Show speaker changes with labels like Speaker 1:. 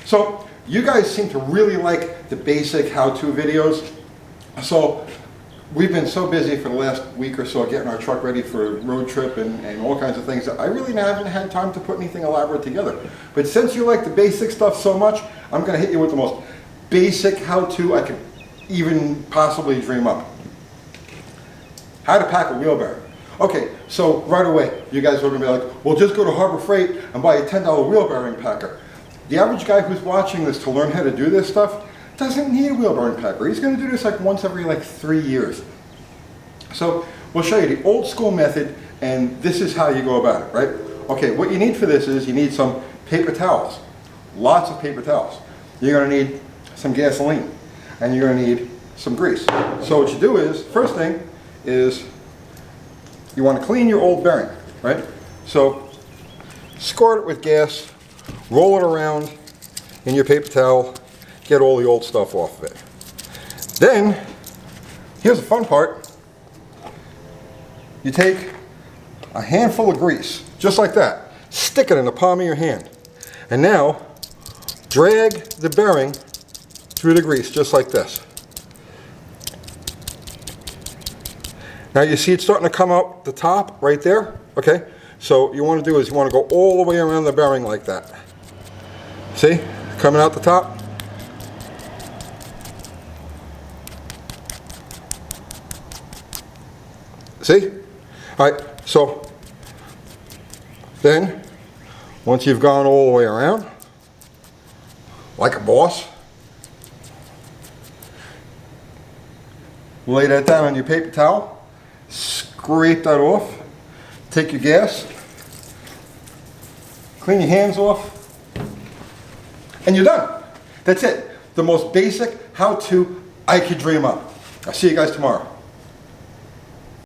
Speaker 1: So you guys seem to really like the basic how-to videos. So we've been so busy for the last week or so getting our truck ready for a road trip and all kinds of things that I really haven't had time to put anything elaborate together. But since you like the basic stuff so much, I'm going to hit you with the most basic how-to I could even possibly dream up. How to pack a wheel bearing. Okay, so right away, you guys are going to be like, well, just go to Harbor Freight and buy a $10 wheel bearing packer. The average guy who's watching this to learn how to do this stuff doesn't need a wheel bearing packer. He's going to do this like once every 3 years. So we'll show you the old school method, and this is how you go about it, right? Okay, what you need for this is you need some paper towels. Lots of paper towels. You're going to need some gasoline, and you're going to need some grease. So what you do is, first thing is you want to clean your old bearing, right? So squirt it with gas, roll it around in your paper towel, get all the old stuff off of it. Then, here's the fun part. You take a handful of grease, just like that, stick it in the palm of your hand, and now drag the bearing through the grease, just like this. Now you see it's starting to come out the top right there, okay? So you want to do is you want to go all the way around the bearing like that. See? Coming out the top. See? All right, so then once you've gone all the way around, like a boss, lay that down on your paper towel, scrape that off, take your gas, clean your hands off, and you're done. That's it. The most basic how-to I could dream up. I'll see you guys tomorrow.